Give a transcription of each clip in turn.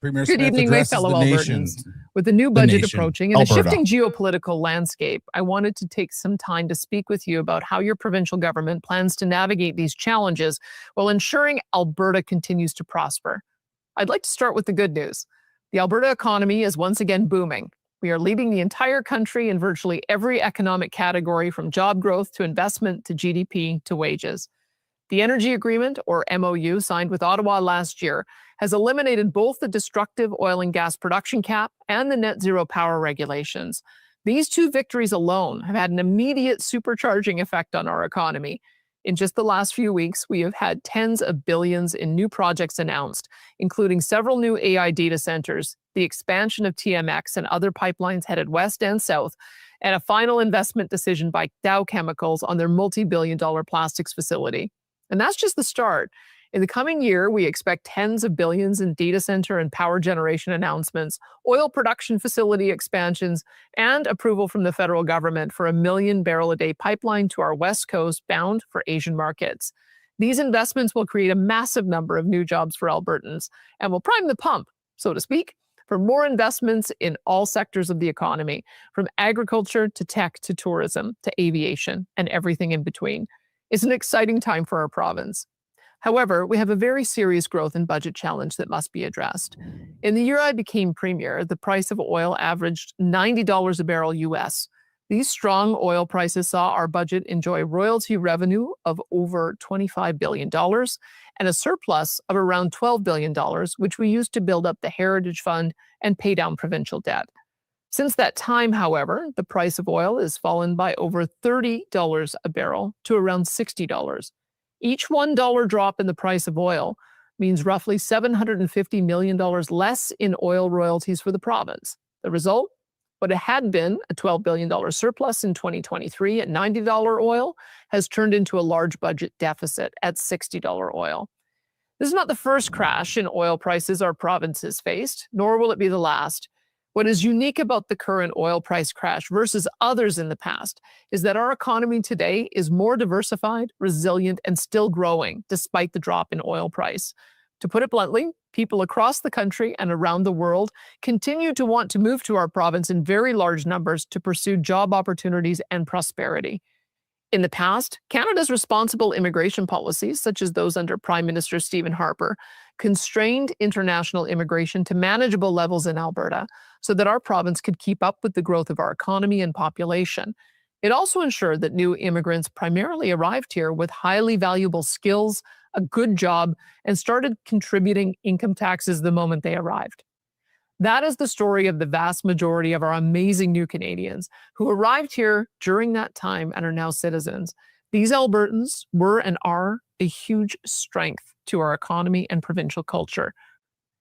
Premier Good Smith evening, my addresses fellow the nation. Albertans. With the new budget nation, approaching and a Alberta. shifting geopolitical landscape, I wanted to take some time to speak with you about how your provincial government plans to navigate these challenges while ensuring Alberta continues to prosper. I'd like to start with the good news. The Alberta economy is once again booming. We are leading the entire country in virtually every economic category, from job growth to investment to GDP to wages. The Energy Agreement, or MOU, signed with Ottawa last year, has eliminated both the destructive oil and gas production cap and the net zero power regulations. These two victories alone have had an immediate supercharging effect on our economy. In just the last few weeks, we have had tens of billions in new projects announced, including several new AI data centers, the expansion of TMX and other pipelines headed west and south, and a final investment decision by Dow Chemicals on their multi-billion-dollar plastics facility. And that's just the start. In the coming year, we expect tens of billions in data center and power generation announcements, oil production facility expansions, and approval from the federal government for a 1 million barrel a day pipeline to our west coast bound for Asian markets. These investments will create a massive number of new jobs for Albertans and will prime the pump, so to speak, for more investments in all sectors of the economy, from agriculture to tech to tourism to aviation and everything in between. It's an exciting time for our province. However, we have a very serious growth and budget challenge that must be addressed. In the year I became premier, the price of oil averaged $90 a barrel US. These strong oil prices saw our budget enjoy royalty revenue of over $25 billion and a surplus of around $12 billion, which we used to build up the Heritage Fund and pay down provincial debt. Since that time, however, the price of oil has fallen by over $30 a barrel to around $60. Each $1 drop in the price of oil means roughly $750 million less in oil royalties for the province. The result? What had been a $12 billion surplus in 2023 at $90 oil has turned into a large budget deficit at $60 oil. This is not the first crash in oil prices our province has faced, nor will it be the last. What is unique about the current oil price crash versus others in the past is that our economy today is more diversified, resilient, and still growing despite the drop in oil price. To put it bluntly, people across the country and around the world continue to want to move to our province in very large numbers to pursue job opportunities and prosperity. In the past, Canada's responsible immigration policies, such as those under Prime Minister Stephen Harper, constrained international immigration to manageable levels in Alberta so that our province could keep up with the growth of our economy and population. It also ensured that new immigrants primarily arrived here with highly valuable skills, a good job, and started contributing income taxes the moment they arrived. That is the story of the vast majority of our amazing new Canadians who arrived here during that time and are now citizens. These Albertans were and are a huge strength to our economy and provincial culture.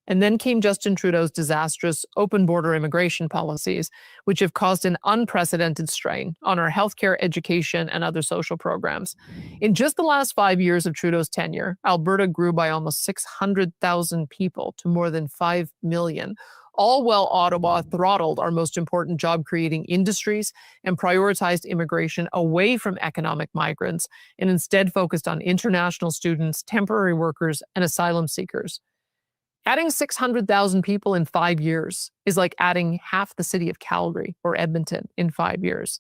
And then came Justin Trudeau's disastrous open border immigration policies, which have caused an unprecedented strain on our healthcare, education, and other social programs. In just the last 5 years of Trudeau's tenure, Alberta grew by almost 600,000 people to more than 5 million, all while Ottawa throttled our most important job-creating industries and prioritized immigration away from economic migrants and instead focused on international students, temporary workers, and asylum seekers. Adding 600,000 people in 5 years is like adding half the city of Calgary or Edmonton in 5 years.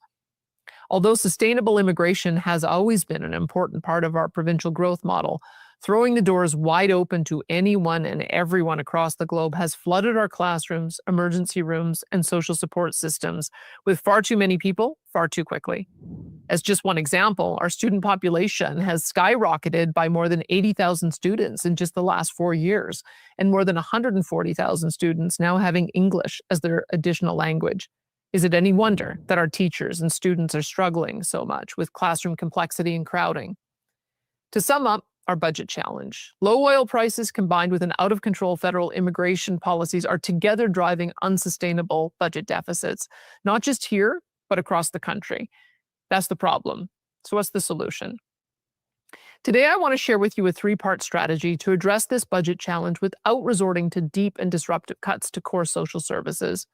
Although sustainable immigration has always been an important part of our provincial growth model, throwing the doors wide open to anyone and everyone across the globe has flooded our classrooms, emergency rooms, and social support systems with far too many people, far too quickly. As just one example, our student population has skyrocketed by more than 80,000 students in just the last 4 years, and more than 140,000 students now having English as their additional language. Is it any wonder that our teachers and students are struggling so much with classroom complexity and crowding? To sum up, our budget challenge. Low oil prices combined with an out-of-control federal immigration policies are together driving unsustainable budget deficits, not just here, but across the country. That's the problem. So what's the solution? Today, I want to share with you a three-part strategy to address this budget challenge without resorting to deep and disruptive cuts to core social services.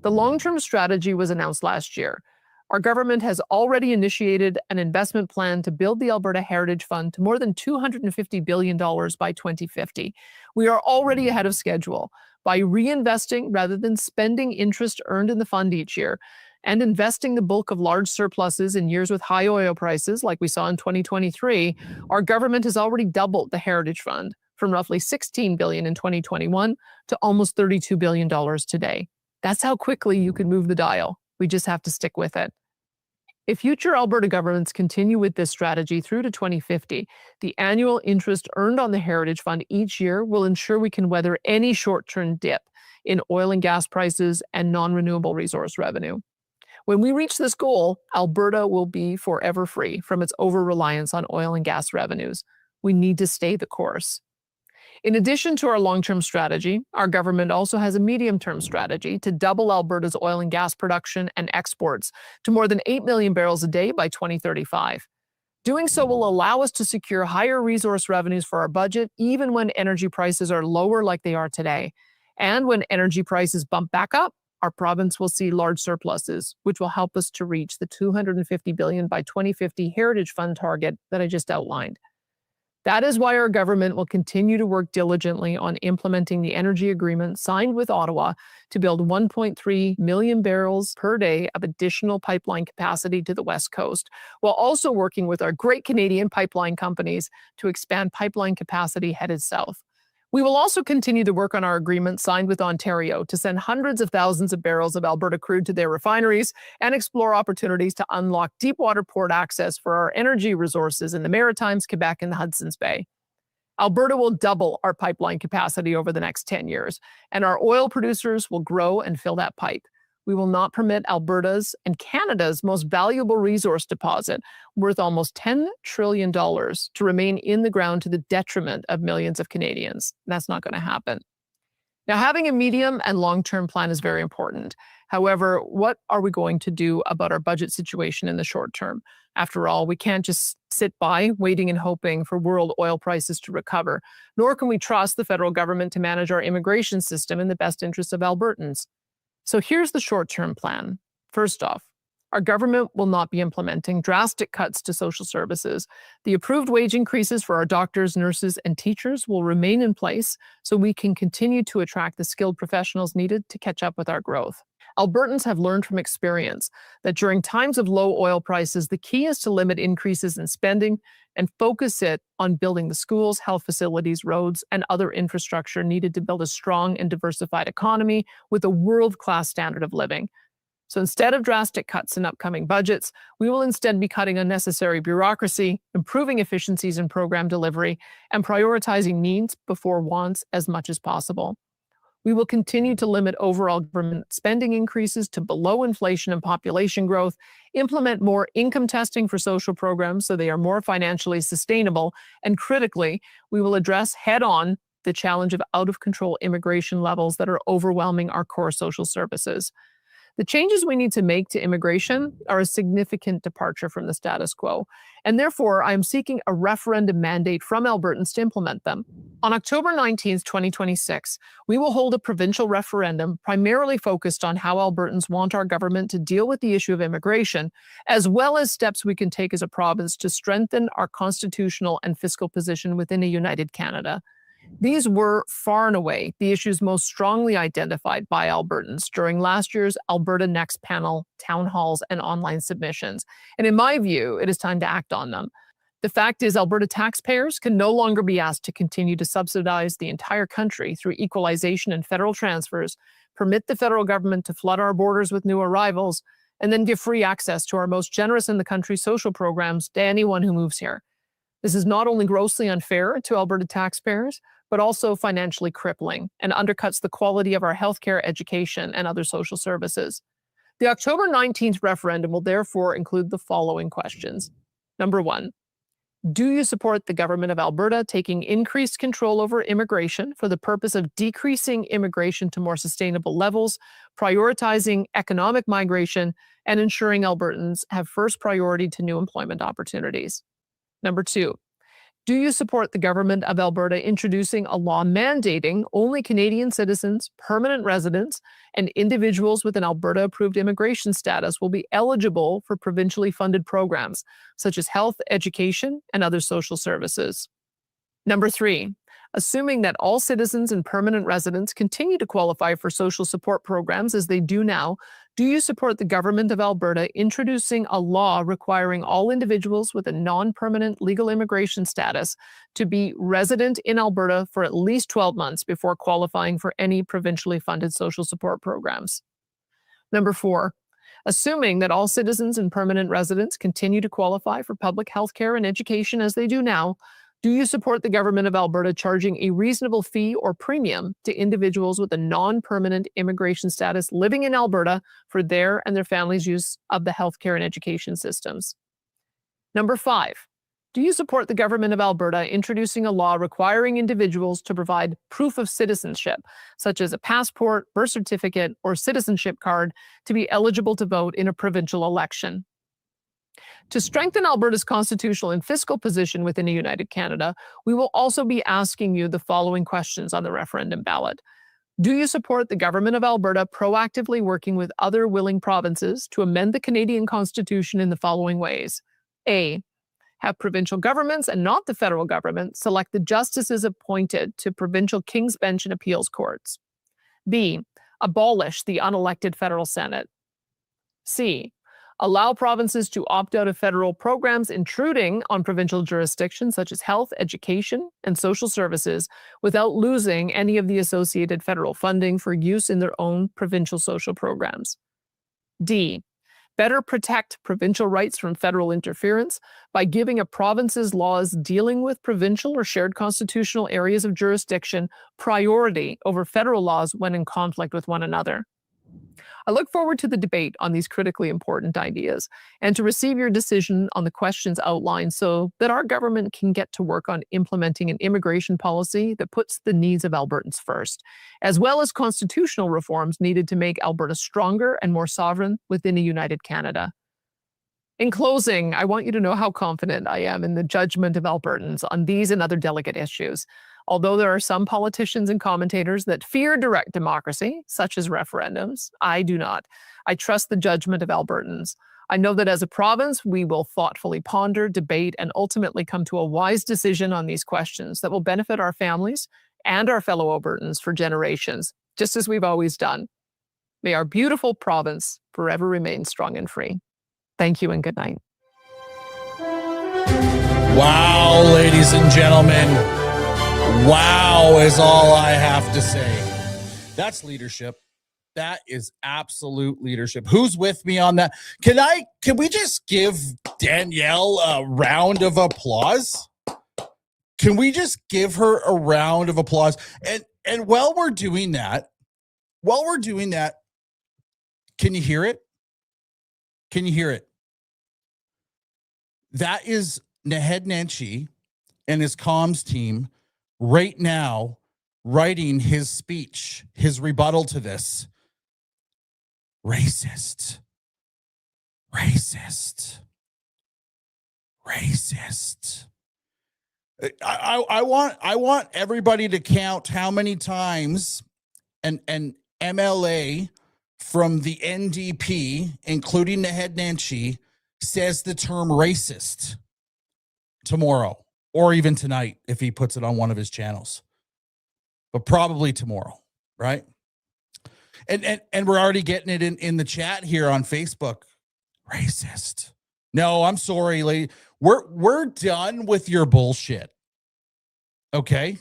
The long-term strategy was announced last year. Our government has already initiated an investment plan to build the Alberta Heritage Fund to more than $250 billion by 2050. We are already ahead of schedule. By reinvesting rather than spending interest earned in the fund each year, and investing the bulk of large surpluses in years with high oil prices, like we saw in 2023, our government has already doubled the Heritage Fund from roughly $16 billion in 2021 to almost $32 billion today. That's how quickly you can move the dial. We just have to stick with it. If future Alberta governments continue with this strategy through to 2050, the annual interest earned on the Heritage Fund each year will ensure we can weather any short-term dip in oil and gas prices and non-renewable resource revenue. When we reach this goal, Alberta will be forever free from its over-reliance on oil and gas revenues. We need to stay the course. In addition to our long-term strategy, our government also has a medium-term strategy to double Alberta's oil and gas production and exports to more than 8 million barrels a day by 2035. Doing so will allow us to secure higher resource revenues for our budget, even when energy prices are lower like they are today. And when energy prices bump back up, our province will see large surpluses, which will help us to reach the $250 billion by 2050 Heritage Fund target that I just outlined. That is why our government will continue to work diligently on implementing the energy agreement signed with Ottawa to build 1.3 million barrels per day of additional pipeline capacity to the West Coast, while also working with our great Canadian pipeline companies to expand pipeline capacity headed south. We will also continue to work on our agreement signed with Ontario to send hundreds of thousands of barrels of Alberta crude to their refineries and explore opportunities to unlock deepwater port access for our energy resources in the Maritimes, Quebec, and the Hudson's Bay. Alberta will double our pipeline capacity over the next 10 years, and our oil producers will grow and fill that pipe. We will not permit Alberta's and Canada's most valuable resource deposit, worth almost $10 trillion, to remain in the ground to the detriment of millions of Canadians. That's not going to happen. Now, having a medium and long-term plan is very important. However, what are we going to do about our budget situation in the short term? After all, we can't just sit by waiting and hoping for world oil prices to recover, nor can we trust the federal government to manage our immigration system in the best interests of Albertans. So here's the short-term plan. First off, our government will not be implementing drastic cuts to social services. The approved wage increases for our doctors, nurses, and teachers will remain in place so we can continue to attract the skilled professionals needed to catch up with our growth. Albertans have learned from experience that during times of low oil prices, the key is to limit increases in spending and focus it on building the schools, health facilities, roads, and other infrastructure needed to build a strong and diversified economy with a world-class standard of living. So instead of drastic cuts in upcoming budgets, we will instead be cutting unnecessary bureaucracy, improving efficiencies in program delivery, and prioritizing needs before wants as much as possible. We will continue to limit overall government spending increases to below inflation and population growth, implement more income testing for social programs so they are more financially sustainable, and critically, we will address head-on the challenge of out-of-control immigration levels that are overwhelming our core social services. The changes we need to make to immigration are a significant departure from the status quo, and therefore I am seeking a referendum mandate from Albertans to implement them. On October 19th, 2026, we will hold a provincial referendum primarily focused on how Albertans want our government to deal with the issue of immigration, as well as steps we can take as a province to strengthen our constitutional and fiscal position within a united Canada. These were far and away the issues most strongly identified by Albertans during last year's Alberta Next panel, town halls, and online submissions. And in my view, it is time to act on them. The fact is, Alberta taxpayers can no longer be asked to continue to subsidize the entire country through equalization and federal transfers, permit the federal government to flood our borders with new arrivals, and then give free access to our most generous in the country social programs to anyone who moves here. This is not only grossly unfair to Alberta taxpayers, but also financially crippling and undercuts the quality of our healthcare, education, and other social services. The October 19th referendum will therefore include the following questions. Number 1, do you support the government of Alberta taking increased control over immigration for the purpose of decreasing immigration to more sustainable levels, prioritizing economic migration, and ensuring Albertans have first priority to new employment opportunities? Number 2, do you support the government of Alberta introducing a law mandating only Canadian citizens, permanent residents, and individuals with an Alberta-approved immigration status will be eligible for provincially funded programs, such as health, education, and other social services? Number 3, Assuming that all citizens and permanent residents continue to qualify for social support programs as they do now, do you support the government of Alberta introducing a law requiring all individuals with a non-permanent legal immigration status to be resident in Alberta for at least 12 months before qualifying for any provincially funded social support programs? Number 4, assuming that all citizens and permanent residents continue to qualify for public health care and education as they do now, do you support the government of Alberta charging a reasonable fee or premium to individuals with a non-permanent immigration status living in Alberta for their and their families' use of the healthcare and education systems? Number 5, do you support the government of Alberta introducing a law requiring individuals to provide proof of citizenship, such as a passport, birth certificate, or citizenship card, to be eligible to vote in a provincial election? To strengthen Alberta's constitutional and fiscal position within a united Canada, we will also be asking you the following questions on the referendum ballot. Do you support the government of Alberta proactively working with other willing provinces to amend the Canadian Constitution in the following ways? A, have provincial governments and not the federal government select the justices appointed to provincial King's Bench and appeals courts. B, abolish the unelected federal Senate. C, allow provinces to opt out of federal programs intruding on provincial jurisdictions such as health, education, and social services without losing any of the associated federal funding for use in their own provincial social programs. D, better protect provincial rights from federal interference by giving a province's laws dealing with provincial or shared constitutional areas of jurisdiction priority over federal laws when in conflict with one another. I look forward to the debate on these critically important ideas and to receive your decision on the questions outlined so that our government can get to work on implementing an immigration policy that puts the needs of Albertans first, as well as constitutional reforms needed to make Alberta stronger and more sovereign within a united Canada. In closing, I want you to know how confident I am in the judgment of Albertans on these and other delicate issues. Although there are some politicians and commentators that fear direct democracy, such as referendums, I do not. I trust the judgment of Albertans. I know that as a province, we will thoughtfully ponder, debate, and ultimately come to a wise decision on these questions that will benefit our families and our fellow Albertans for generations, just as we've always done. May our beautiful province forever remain strong and free. Thank you and good night. Wow, ladies and gentlemen. Wow is all I have to say. That's leadership. That is absolute leadership. Who's with me on that? Can we just give Danielle a round of applause? Can we just give her a round of applause? And while we're doing that, can you hear it? Can you hear it? That is Naheed Nenshi and his comms team right now writing his speech, his rebuttal to this. Racist. I want everybody to count how many times an MLA from the NDP, including Naheed Nenshi, says the term racist tomorrow, or even tonight if he puts it on one of his channels, but probably tomorrow, right? And we're already getting it in the chat here on Facebook. Racist. No, I'm sorry, lady. We're done with your bullshit. Okay?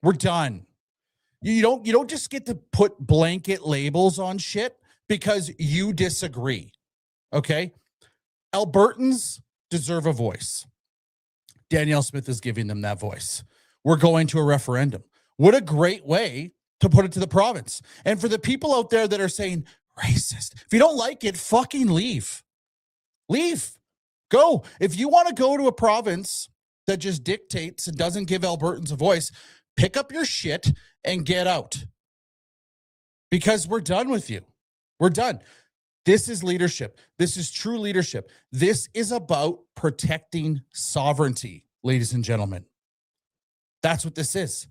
We're done. You don't just get to put blanket labels on shit because you disagree. Okay? Albertans deserve a voice. Danielle Smith is giving them that voice. We're going to a referendum. What a great way to put it to the province. And for the people out there that are saying racist, if you don't like it, fucking leave. Leave. Go. If you want to go to a province that just dictates and doesn't give Albertans a voice, pick up your shit and get out. Because we're done with you. We're done. This is leadership. This is true leadership. This is about protecting sovereignty, ladies and gentlemen. That's what this is.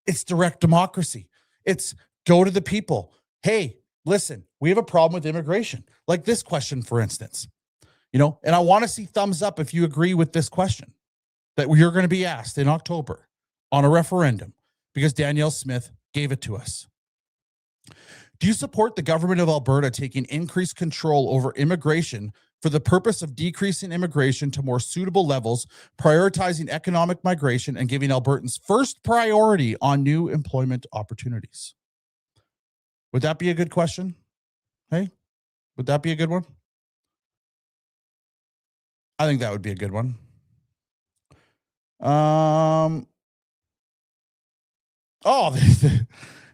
It's direct democracy. It's go to the people. Hey, listen, we have a problem with immigration. Like this question, for instance. And I want to see thumbs up if you agree with this question that you're going to be asked in October on a referendum. because Danielle Smith gave it to us. Do you support the government of Alberta taking increased control over immigration for the purpose of decreasing immigration to more suitable levels, prioritizing economic migration, and giving Albertans first priority on new employment opportunities? Would that be a good question? Hey, would that be a good one? I think that would be a good one. Oh,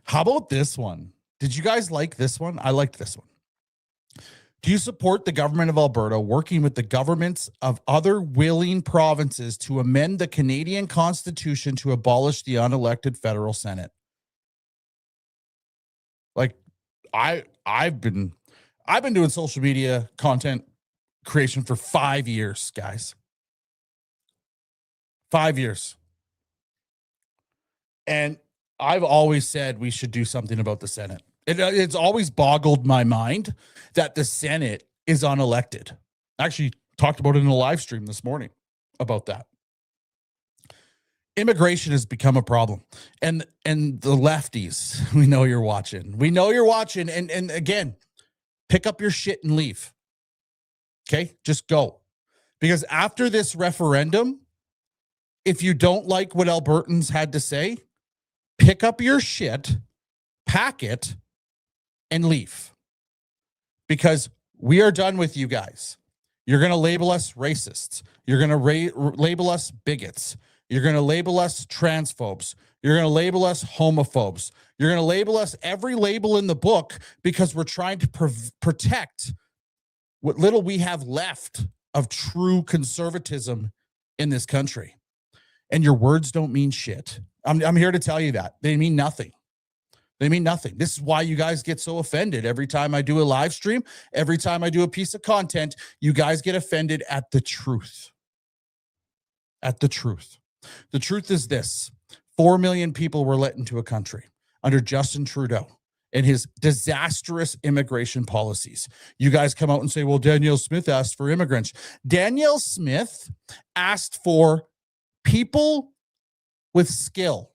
how about this one? Did you guys like this one? I liked this one. Do you support the government of Alberta working with the governments of other willing provinces to amend the Canadian Constitution to abolish the unelected federal Senate? Like, I've been doing social media content creation for 5 years, guys. 5 years. And I've always said we should do something about the Senate. It's always boggled my mind that the Senate is unelected. I actually talked about it in a live stream this morning about that. Immigration has become a problem. And the lefties, we know you're watching. We know you're watching. And again, pick up your shit and leave. Okay? Just go. Because after this referendum, if you don't like what Albertans had to say, pick up your shit, pack it, and leave. Because we are done with you guys. You're going to label us racists. You're going to label us bigots. You're going to label us transphobes. You're going to label us homophobes. You're going to label us every label in the book because we're trying to protect what little we have left of true conservatism in this country. And your words don't mean shit. I'm here to tell you that. They mean nothing. They mean nothing. This is why you guys get so offended. Every time I do a live stream, every time I do a piece of content, you guys get offended at the truth. At the truth. The truth is this. 4 million people were let into a country under Justin Trudeau and his disastrous immigration policies. You guys come out and say, well, Danielle Smith asked for immigrants. Danielle Smith asked for people with skill.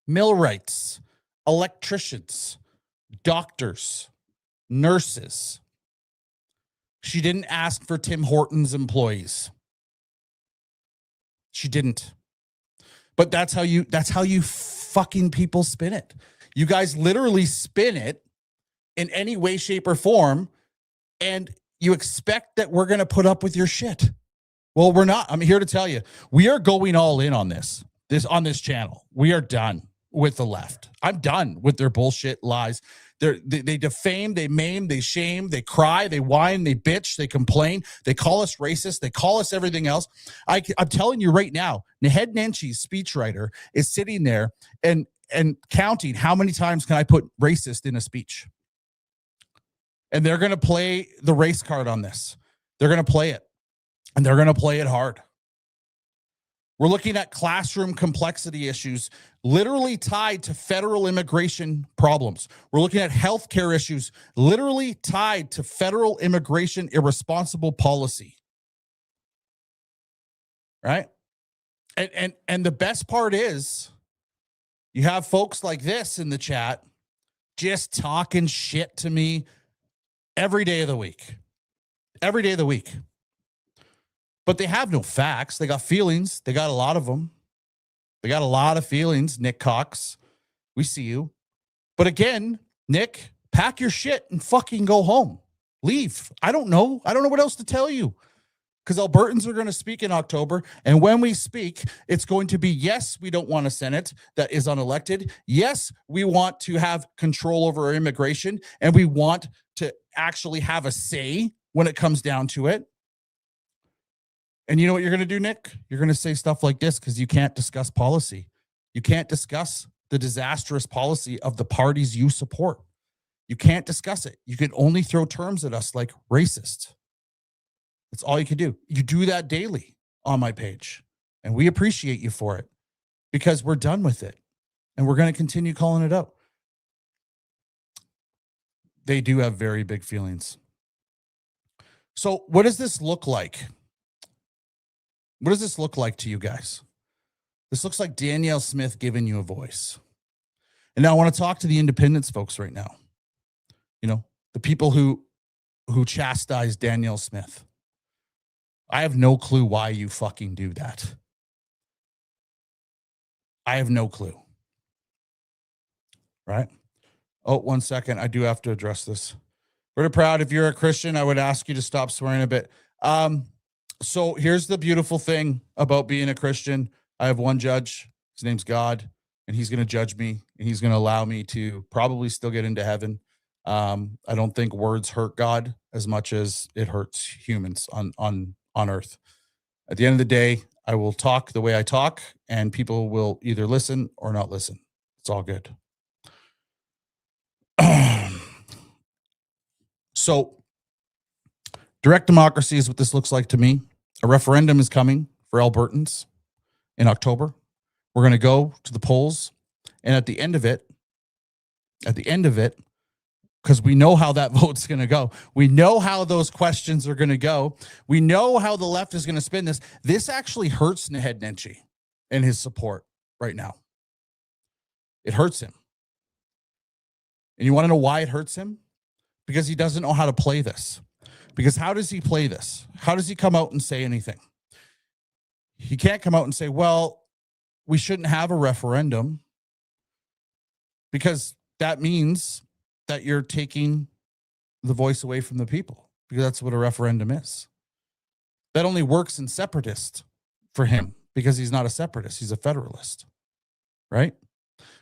Millwrights, electricians, doctors, nurses. She didn't ask for Tim Hortons employees. She didn't. But that's how you fucking people spin it. You guys literally spin it in any way, shape, or form, and you expect that we're going to put up with your shit. Well, we're not. I'm here to tell you, we are going all in on this on this channel. We are done with the left. I'm done with their bullshit lies. They defame, they maim, they shame, they cry, they whine, they bitch, they complain, they call us racist, they call us everything else. I'm telling you right now, Naheed Nenshi, speechwriter, is sitting there and counting how many times can I put racist in a speech. And they're going to play the race card on this. They're going to play it. And they're going to play it hard. We're looking at classroom complexity issues literally tied to federal immigration problems. We're looking at healthcare issues literally tied to federal immigration irresponsible policy. Right? And the best part is you have folks like this in the chat just talking shit to me every day of the week. Every day of the week. But they have no facts. They got feelings. They got a lot of them. They got a lot of feelings, Nick Cox. We see you. But again, Nick, pack your shit and fucking go home. Leave. I don't know. I don't know what else to tell you. Because Albertans are going to speak in October. And when we speak, it's going to be, yes, we don't want a Senate that is unelected. Yes, we want to have control over our immigration. And we want to actually have a say when it comes down to it. And you know what you're going to do, Nick? You're going to say stuff like this because you can't discuss policy. You can't discuss the disastrous policy of the parties you support. You can't discuss it. You can only throw terms at us like racist. That's all you can do. You do that daily on my page. And we appreciate you for it because we're done with it. And we're going to continue calling it out. They do have very big feelings. So what does this look like? What does this look like to you guys? This looks like Danielle Smith giving you a voice. And now I want to talk to the independence folks right now. You know, the people who chastise Danielle Smith. I have no clue why you fucking do that. I have no clue. Right? Oh, 1 second. I do have to address this. Pretty proud. If you're a Christian, I would ask you to stop swearing a bit. So here's the beautiful thing about being a Christian. I have one judge. His name's God, and he's going to judge me, and he's going to allow me to probably still get into heaven. I don't think words hurt God as much as it hurts humans on earth. At the end of the day, I will talk the way I talk, and people will either listen or not listen. It's all good. So direct democracy is what this looks like to me. A referendum is coming for Albertans in October. We're going to go to the polls, and at the end of it, because we know how that vote's going to go. We know how those questions are going to go. We know how the left is going to spin this. This actually hurts Naheed Nenshi and his support right now. It hurts him. And you want to know why it hurts him? Because he doesn't know how to play this. Because how does he play this? How does he come out and say anything? He can't come out and say, well, we shouldn't have a referendum, because that means that you're taking the voice away from the people, because that's what a referendum is. That only works in separatist for him, because he's not a separatist. He's a federalist, right?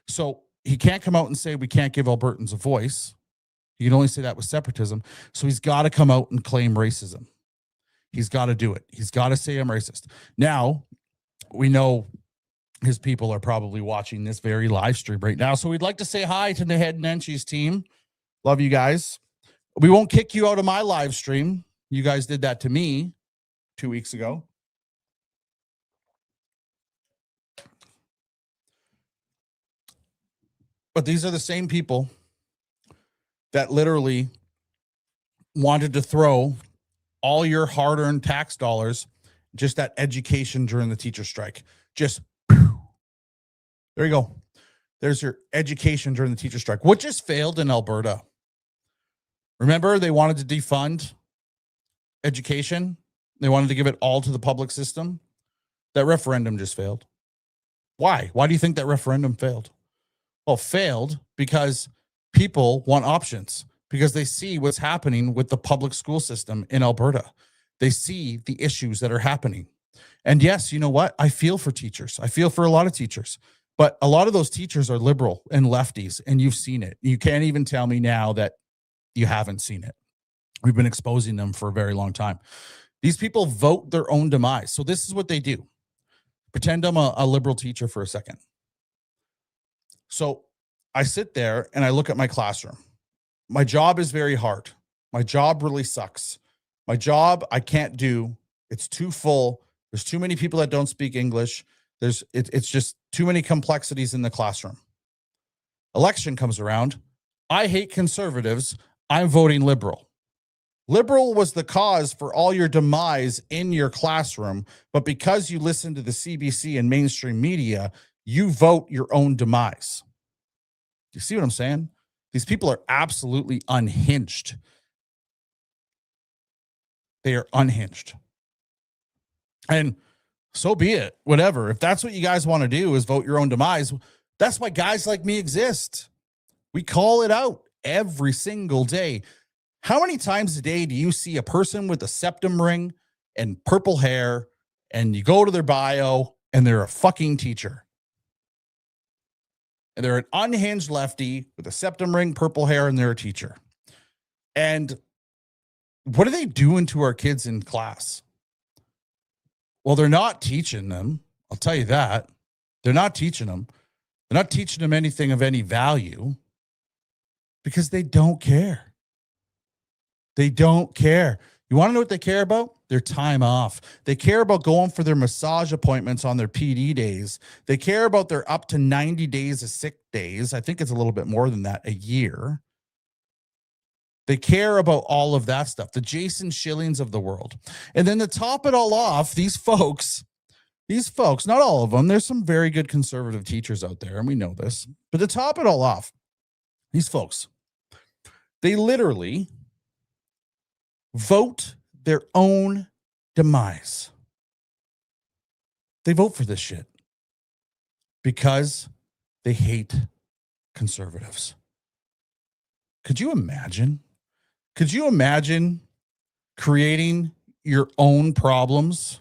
So he can't come out and say we can't give Albertans a voice. He can only say that with separatism. So he's got to come out and claim racism. He's got to do it. He's got to say I'm racist. Now, we know his people are probably watching this very live stream right now. So we'd like to say hi to Naheed Nenshi's team. Love you guys. We won't kick you out of my live stream. You guys did that to me 2 weeks ago. But these are the same people that literally wanted to throw all your hard-earned tax dollars just at education during the teacher strike. Just, there you go. There's your education during the teacher strike. What just failed in Alberta? Remember, they wanted to defund education. They wanted to give it all to the public system. That referendum just failed. Why? Why do you think that referendum failed? Well, failed because people want options, because they see what's happening with the public school system in Alberta. They see the issues that are happening. And yes, you know what? I feel for teachers. I feel for a lot of teachers. But a lot of those teachers are liberal and lefties, and you've seen it. You can't even tell me now that you haven't seen it. We've been exposing them for a very long time. These people vote their own demise. So this is what they do. Pretend I'm a liberal teacher for a second. So I sit there and I look at my classroom. My job is very hard. My job really sucks. My job I can't do. It's too full. There's too many people that don't speak English. It's just too many complexities in the classroom. Election comes around. I hate conservatives. I'm voting liberal. Liberal was the cause for all your demise in your classroom, but because you listen to the CBC and mainstream media, you vote your own demise. Do you see what I'm saying? These people are absolutely unhinged. They are unhinged. And so be it. Whatever. If that's what you guys want to do, is vote your own demise, that's why guys like me exist. We call it out every single day. How many times a day do you see a person with a septum ring and purple hair, and you go to their bio and they're a fucking teacher? And they're an unhinged lefty with a septum ring, purple hair, and they're a teacher. And what are they doing to our kids in class? Well, they're not teaching them. I'll tell you that. They're not teaching them. They're not teaching them anything of any value, because they don't care. They don't care. You want to know what they care about? Their time off. They care about going for their massage appointments on their PD days. They care about their up to 90 days of sick days. I think it's a little bit more than that a year. They care about all of that stuff, the Jason Schillings of the world. And then to top it all off, these folks these folks, not all of them, there's some very good conservative teachers out there, and we know this. But to top it all off, these folks, they literally vote their own demise. They vote for this shit because they hate conservatives. Could you imagine? Could you imagine creating your own problems,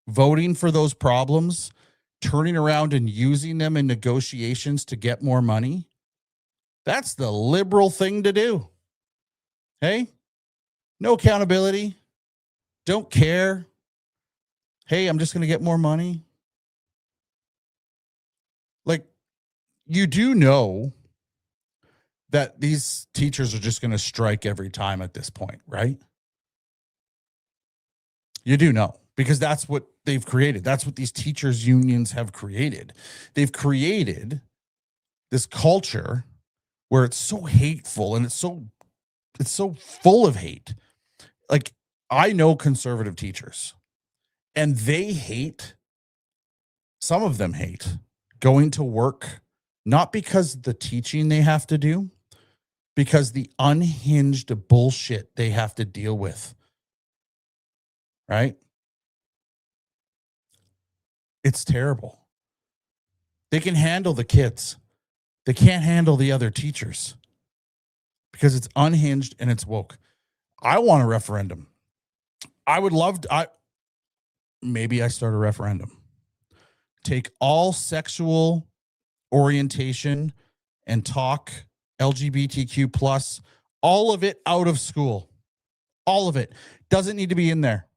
voting for those problems, turning around and using them in negotiations to get more money? That's the liberal thing to do. Hey, no accountability. Don't care. Hey, I'm just going to get more money. Like, you do know that these teachers are just going to strike every time at this point, right? You do know, because that's what they've created. That's what these teachers unions have created. They've created this culture where it's so hateful and it's so full of hate. Like, I know conservative teachers, and they hate, some of them hate going to work, not because of the teaching they have to do, because the unhinged bullshit they have to deal with. Right? It's terrible. They can handle the kids. They can't handle the other teachers because it's unhinged and it's woke. I want a referendum. I would love to, maybe I start a referendum. Take all sexual orientation and talk LGBTQ plus, all of it out of school. All of it doesn't need to be in there.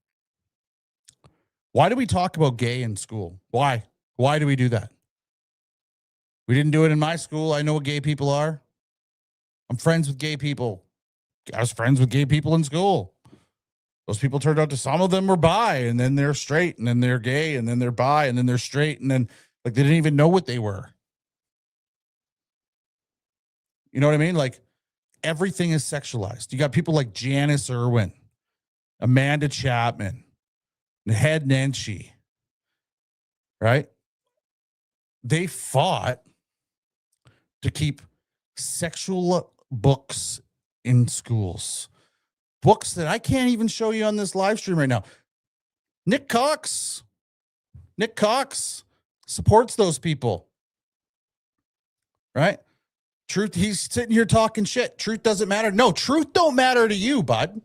Why do we talk about gay in school? Why? Why do we do that? We didn't do it in my school. I know what gay people are. I'm friends with gay people. I was friends with gay people in school. Those people turned out to, some of them were bi, and then they're straight, and then they're gay, and then they're bi, and then they're straight, and then like they didn't even know what they were. You know what I mean? Like, everything is sexualized. You got people like Janice Irwin, Amanda Chapman, Head Nenshi, right? They fought to keep sexual books in schools. Books that I can't even show you on this live stream right now. Nick Cox supports those people, right? Truth, he's sitting here talking shit. Truth doesn't matter. No, truth don't matter to you, bud.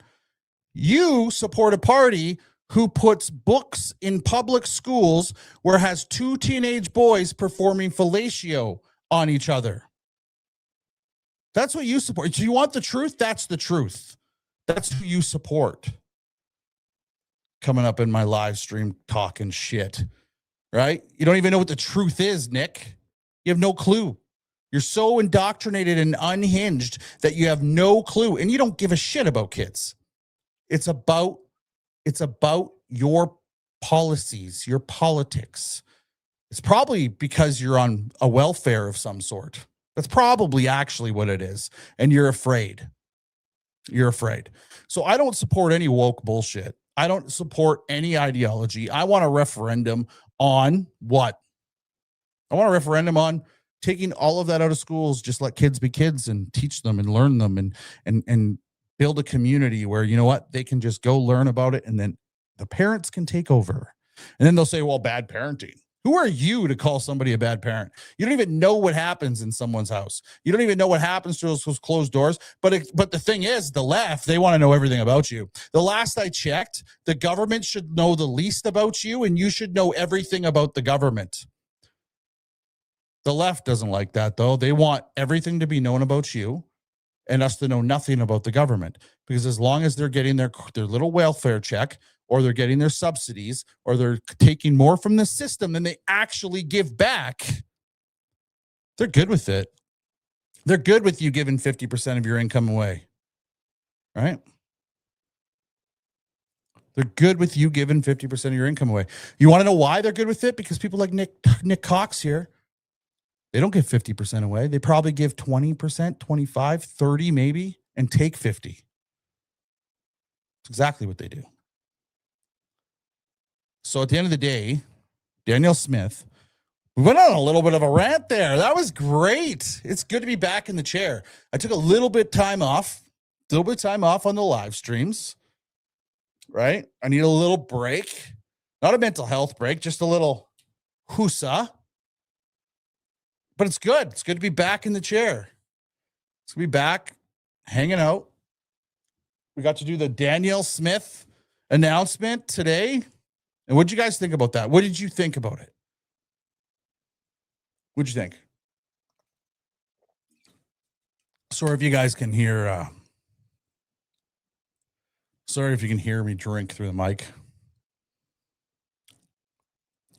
You support a party who puts books in public schools where has two teenage boys performing fellatio on each other. That's what you support. Do you want the truth? That's the truth. That's who you support. Coming up in my live stream talking shit, right? You don't even know what the truth is, Nick. You have no clue. You're so indoctrinated and unhinged that you have no clue, and you don't give a shit about kids. It's about your policies, your politics. It's probably because you're on a welfare of some sort. That's probably actually what it is. And you're afraid. You're afraid. So I don't support any woke bullshit. I don't support any ideology. I want a referendum on what? I want a referendum on taking all of that out of schools. Just let kids be kids and teach them and learn them and build a community where, you know what, they can just go learn about it, and then the parents can take over. And then they'll say, well, bad parenting. Who are you to call somebody a bad parent? You don't even know what happens in someone's house. You don't even know what happens to those closed doors. But the thing is, the left, they want to know everything about you. The last I checked, the government should know the least about you, and you should know everything about the government. The left doesn't like that, though. They want everything to be known about you and us to know nothing about the government. Because as long as they're getting their little welfare check, or they're getting their subsidies, or they're taking more from the system than they actually give back, they're good with it. They're good with you giving 50% of your income away, right? They're good with you giving 50% of your income away. You want to know why they're good with it? Because people like Nick Cox here, they don't give 50% away. They probably give 20%, 25, 30 maybe, and take 50. That's exactly what they do. So at the end of the day, Danielle Smith. We went on a little bit of a rant there. That was great. It's good to be back in the chair. I took a little bit time off on the live streams, right? I need a little break, not a mental health break, just a little hoosa. But it's good. It's good to be back in the chair. It's going to be back hanging out. We got to do the Danielle Smith announcement today. And what did you guys think about that? What did you think about it? What'd you think? Sorry if you guys can hear. Sorry if you can hear me drink through the mic.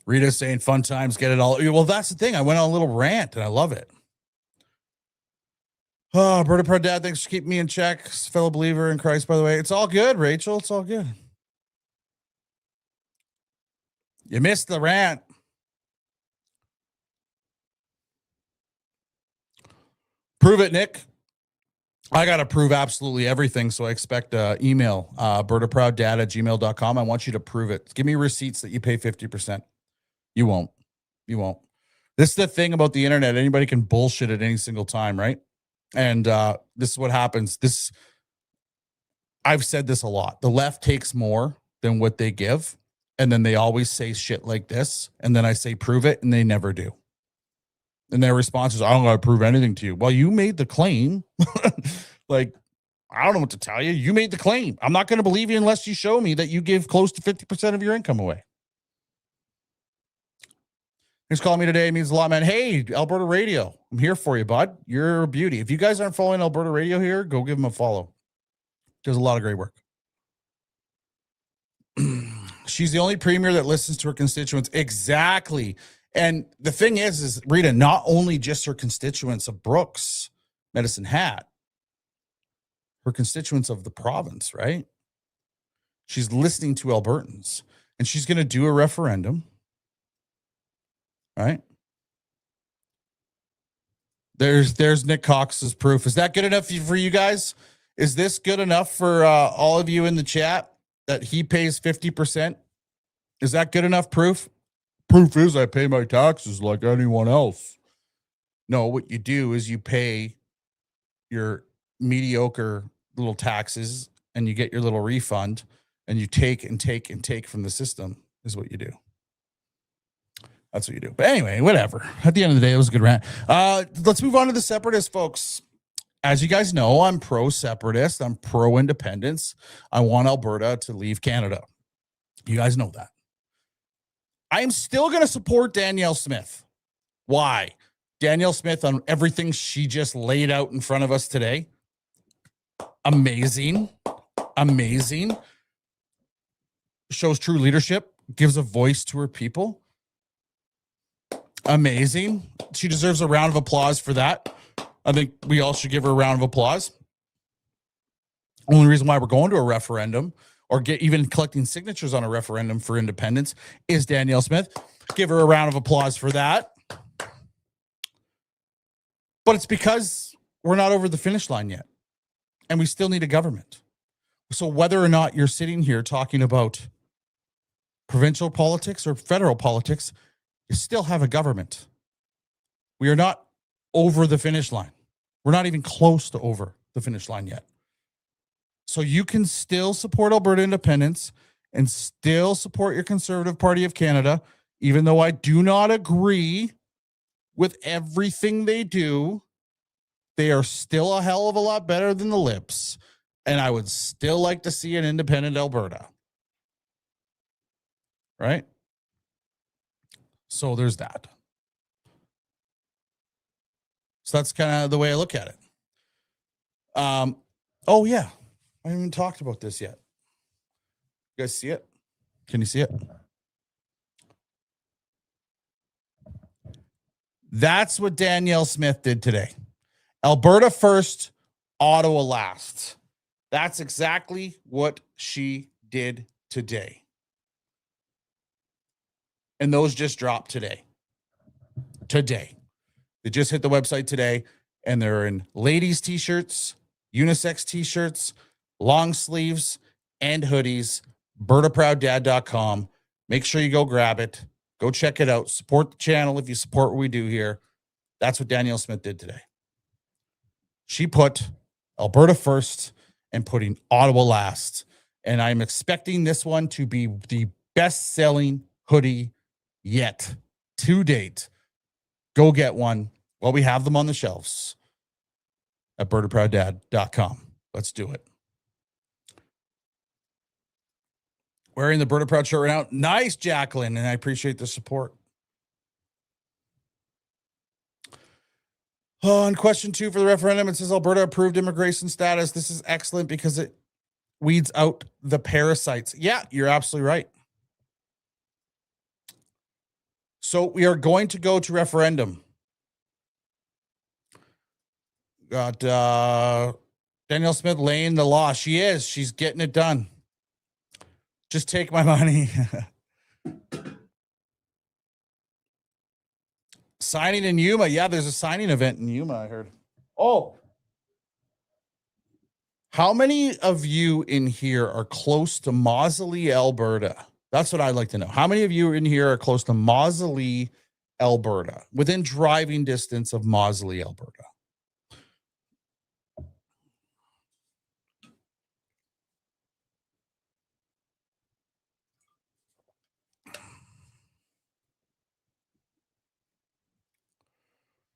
Rita's saying fun times, get it all. Well, that's the thing. I went on a little rant and I love it. Oh, Berta Proud Dad, thanks for keeping me in check. Fellow believer in Christ, by the way. It's all good, Rachel. It's all good. You missed the rant. Prove it, Nick. I got to prove absolutely everything, so I expect email, bertaprowddad@gmail.com. I want you to prove it. Give me receipts that you pay 50%. You won't. You won't. This is the thing about the internet. Anybody can bullshit at any single time, right? And this is what happens. I've said this a lot. The left takes more than what they give, and then they always say shit like this, and then I say prove it, and they never do. And their response is, I don't got to prove anything to you. Well, you made the claim. Like, I don't know what to tell you. You made the claim. I'm not going to believe you unless you show me that you give close to 50% of your income away. Thanks for calling me today. It means a lot, man. Hey, Alberta Radio. I'm here for you, bud. You're a beauty. If you guys aren't following Alberta Radio here, go give them a follow. Does a lot of great work. She's the only premier that listens to her constituents. Exactly. And the thing is Rita, not only just her constituents of Brooks, Medicine Hat, her constituents of the province, right? She's listening to Albertans, and she's going to do a referendum, right? There's Nick Cox's proof. Is that good enough for you guys? Is this good enough for all of you in the chat that he pays 50%? Is that good enough proof? Proof is I pay my taxes like anyone else. No, what you do is you pay your mediocre little taxes and you get your little refund and you take and take and take from the system is what you do. That's what you do. But anyway, whatever. At the end of the day, it was a good rant. Let's move on to the separatists, folks. As you guys know, I'm pro-separatist. I'm pro-independence. I want Alberta to leave Canada. You guys know that. I am still going to support Danielle Smith. Why? Danielle Smith on everything she just laid out in front of us today. Amazing. Amazing. Shows true leadership. Gives a voice to her people. Amazing. She deserves a round of applause for that. I think we all should give her a round of applause. Only reason why we're going to a referendum or even collecting signatures on a referendum for independence is Danielle Smith. Give her a round of applause for that. But it's because we're not over the finish line yet. And we still need a government. So whether or not you're sitting here talking about provincial politics or federal politics, you still have a government. We are not over the finish line. We're not even close to over the finish line yet. So you can still support Alberta independence and still support your Conservative Party of Canada, even though I do not agree with everything they do. They are still a hell of a lot better than the Libs. And I would still like to see an independent Alberta. Right? So there's that. So that's kind of the way I look at it. Oh, yeah. I haven't even talked about this yet. You guys see it? Can you see it? That's what Danielle Smith did today. Alberta first, Ottawa last. That's exactly what she did today. And those just dropped today. Today. They just hit the website today, and they're in ladies' t-shirts, unisex t-shirts, long sleeves, and hoodies. BertaProudDad.com. Make sure you go grab it. Go check it out. Support the channel if you support what we do here. That's what Danielle Smith did today. She put Alberta first and putting Ottawa last. And I'm expecting this one to be the best-selling hoodie yet to date. Go get one while we have them on the shelves at BertaProudDad.com. Let's do it. Wearing the Berta Proud shirt right now. Nice, Jacqueline, and I appreciate the support. On question 2 for the referendum, it says Alberta approved immigration status. This is excellent because it weeds out the parasites. Yeah, you're absolutely right. So we are going to go to referendum. Got Danielle Smith laying the law. She is. She's getting it done. Just take my money. Signing in Yuma. Yeah, there's a signing event in Yuma, I heard. Oh. How many of you in here are close to Mausoley, Alberta? That's what I'd like to know. How many of you in here are close to Mausoley, Alberta? Within driving distance of Mausoley, Alberta.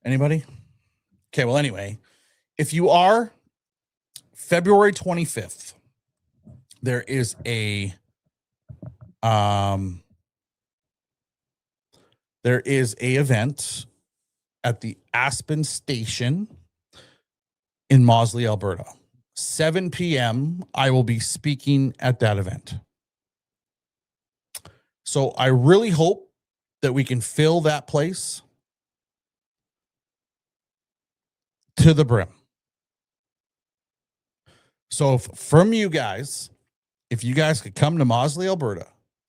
Anybody? Okay, well, anyway, if you are, February 25th, there is a event at the Aspen Station in Mausoley, Alberta. 7 p.m. I will be speaking at that event. So I really hope that we can fill that place to the brim. So from you guys, if you guys could come to Mausoley, Alberta,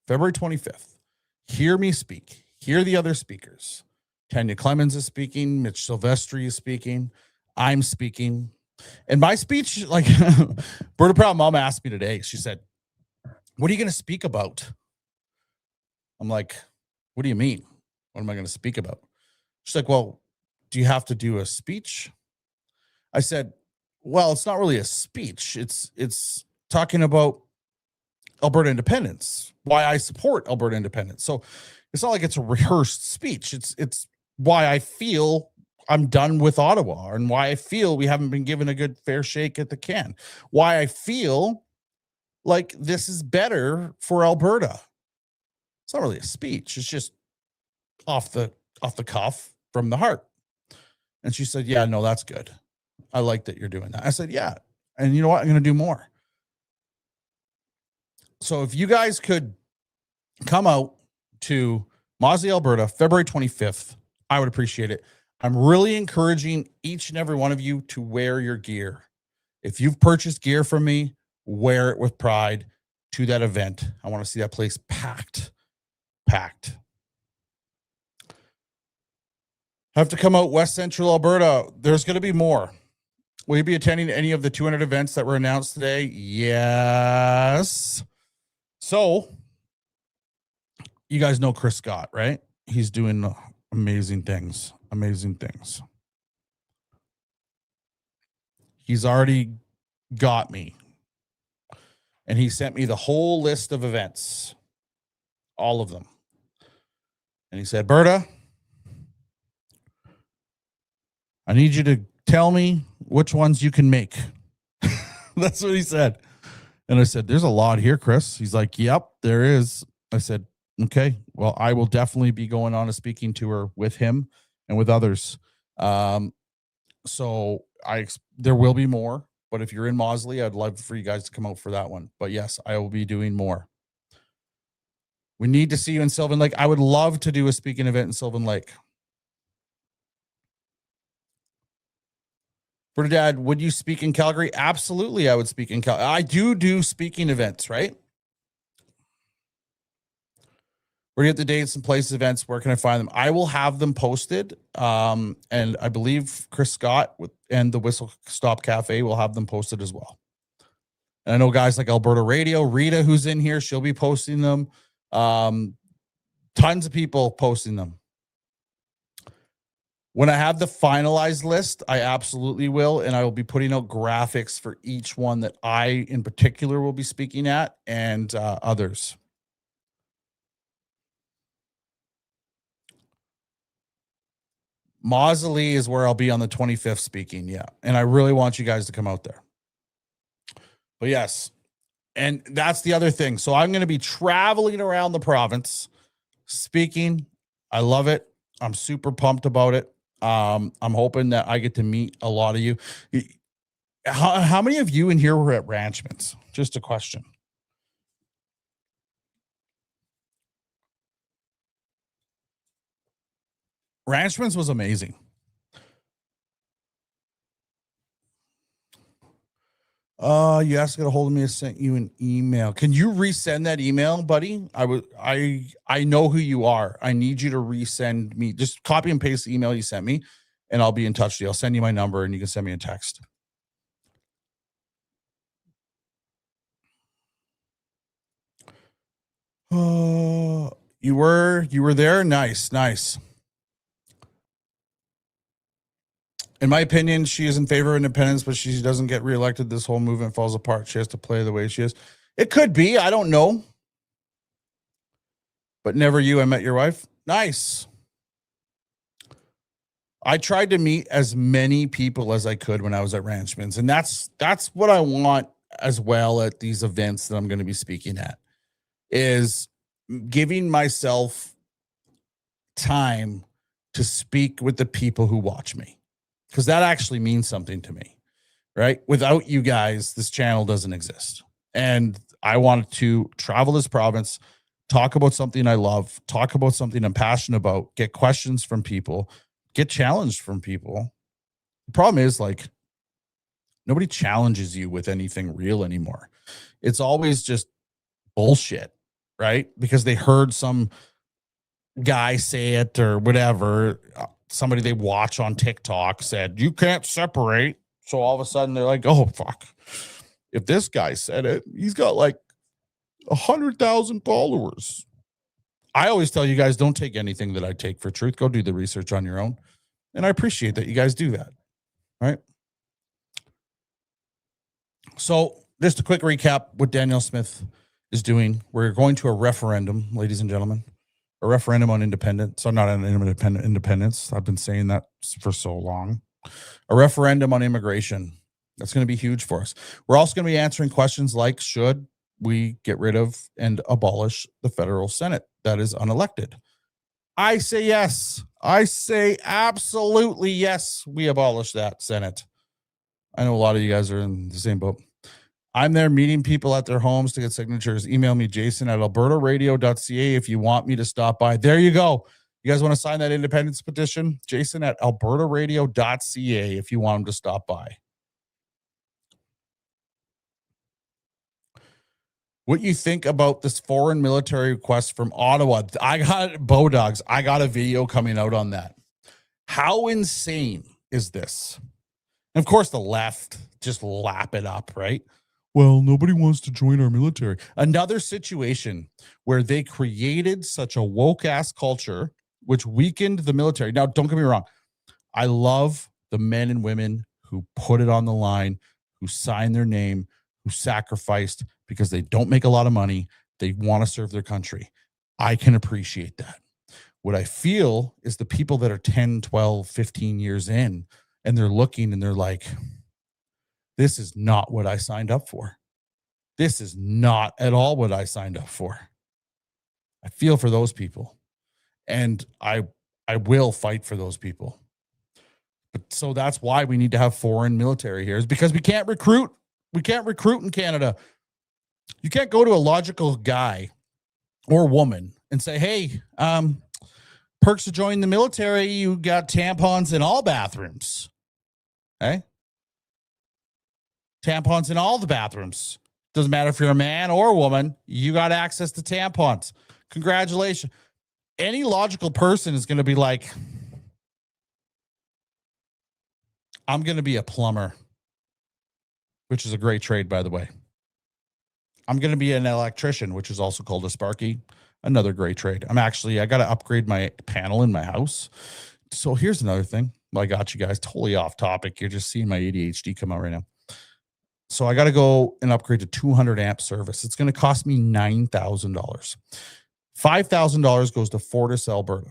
February 25th, hear me speak, hear the other speakers. Tanya Clemens is speaking, Mitch Silvestri is speaking, I'm speaking. And my speech, like Berta Proud Mom asked me today, she said, what are you going to speak about? I'm like, what do you mean? What am I going to speak about? She's like, well, do you have to do a speech? I said, well, it's not really a speech. It's talking about Alberta independence, why I support Alberta independence. So it's not like it's a rehearsed speech. It's why I feel I'm done with Ottawa and why I feel we haven't been given a good fair shake at the can. Why I feel like this is better for Alberta. It's not really a speech. It's just off the cuff from the heart. And she said, yeah, no, that's good. I like that you're doing that. I said, yeah. And you know what? I'm going to do more. So if you guys could come out to Mausoley, Alberta, February 25th, I would appreciate it. I'm really encouraging each and every one of you to wear your gear. If you've purchased gear from me, wear it with pride to that event. I want to see that place packed. Have to come out West Central Alberta. There's going to be more. Will you be attending any of the 200 events that were announced today? Yes. So, you guys know Chris Scott, right? He's doing amazing things. He's already got me. And he sent me the whole list of events. All of them. And he said, Berta, I need you to tell me which ones you can make. That's what he said. And I said, there's a lot here, Chris. He's like, yep, there is. I said, okay, well, I will definitely be going on a speaking tour with him and with others. So there will be more, but if you're in Mausoley, I'd love for you guys to come out for that one. But yes, I will be doing more. We need to see you in Sylvan Lake. I would love to do a speaking event in Sylvan Lake. Berta Dad, would you speak in Calgary? Absolutely, I would speak in Calgary. I do speaking events, right? Where do you get the dates and places, events? Where can I find them? I will have them posted. And I believe Chris Scott and the Whistle Stop Cafe will have them posted as well. And I know guys like Alberta Radio, Rita, who's in here, she'll be posting them. Tons of people posting them. When I have the finalized list, I absolutely will. And I will be putting out graphics for each one that I in particular will be speaking at and others. Mausolee is where I'll be on the 25th speaking. Yeah. And I really want you guys to come out there. But yes. And that's the other thing. So I'm going to be traveling around the province speaking. I love it. I'm super pumped about it. I'm hoping that I get to meet a lot of you. How many of you in here were at Ranchman's? Just a question. Ranchman's was amazing. You asked to get a hold of me. I sent you an email. Can you resend that email, buddy? I know who you are. I need you to resend me. Just copy and paste the email you sent me, and I'll be in touch with you. I'll send you my number, and you can send me a text. You were there. Nice. In my opinion, she is in favor of independence, but she doesn't get reelected. This whole movement falls apart. She has to play the way she is. It could be. I don't know. But never you. I met your wife. Nice. I tried to meet as many people as I could when I was at Ranchman's. And that's what I want as well at these events that I'm going to be speaking at, is giving myself time to speak with the people who watch me. Because that actually means something to me, right? Without you guys, this channel doesn't exist. And I wanted to travel this province, talk about something I love, talk about something I'm passionate about, get questions from people, get challenged from people. The problem is, like, nobody challenges you with anything real anymore. It's always just bullshit, right? Because they heard some guy say it or whatever. Somebody they watch on TikTok said, you can't separate. So all of a sudden they're like, oh, fuck. If this guy said it, he's got like 100,000 followers. I always tell you guys, don't take anything that I take for truth. Go do the research on your own. And I appreciate that you guys do that. All right. So just a quick recap what Danielle Smith is doing. We're going to a referendum, ladies and gentlemen. A referendum on independence. So not an independence. I've been saying that for so long. A referendum on immigration. That's going to be huge for us. We're also going to be answering questions like, should we get rid of and abolish the federal Senate that is unelected? I say yes. I say absolutely yes. We abolish that Senate. I know a lot of you guys are in the same boat. I'm there meeting people at their homes to get signatures. Email me, Jason at albertaradio.ca if you want me to stop by. There you go. You guys want to sign that independence petition? Jason at albertaradio.ca if you want them to stop by. What you think about this foreign military request from Ottawa? I got Bowdogs. I got a video coming out on that. How insane is this? And of course, the left just lap it up, right? Well, nobody wants to join our military. Another situation where they created such a woke ass culture, which weakened the military. Now, don't get me wrong. I love the men and women who put it on the line, who signed their name, who sacrificed because they don't make a lot of money. They want to serve their country. I can appreciate that. What I feel is the people that are 10, 12, 15 years in, and they're looking and they're like, this is not what I signed up for. This is not at all what I signed up for. I feel for those people. And I will fight for those people. But so that's why we need to have foreign military here, is because we can't recruit. We can't recruit in Canada. You can't go to a logical guy or woman and say, hey, perks to join the military, you got tampons in all bathrooms. Okay? Tampons in all the bathrooms. Doesn't matter if you're a man or a woman, you got access to tampons. Congratulations. Any logical person is going to be like, I'm going to be a plumber, which is a great trade, by the way. I'm going to be an electrician, which is also called a sparky. Another great trade. I got to upgrade my panel in my house. So here's another thing. Well, I got you guys totally off topic. You're just seeing my ADHD come out right now. So I got to go and upgrade to 200 amp service. It's going to cost me $9,000. $5,000 goes to Fortis, Alberta,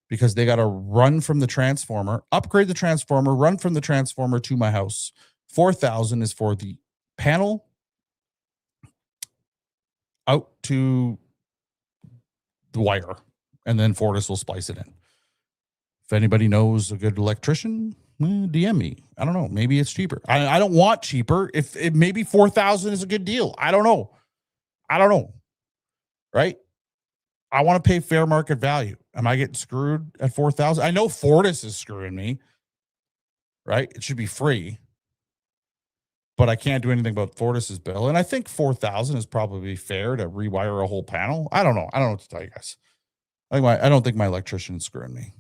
because they got to run from the transformer, upgrade the transformer, run from the transformer to my house. 4,000 is for the panel out to the wire, and then Fortis will splice it in. If anybody knows a good electrician, DM me. I don't know. Maybe it's cheaper. I don't want cheaper. If maybe 4,000 is a good deal. I don't know. Right? I want to pay fair market value. Am I getting screwed at 4,000? I know Fortis is screwing me. Right? It should be free. But I can't do anything about Fortis's bill. And I think 4,000 is probably fair to rewire a whole panel. I don't know. I don't know what to tell you guys. I don't think my electrician is screwing me.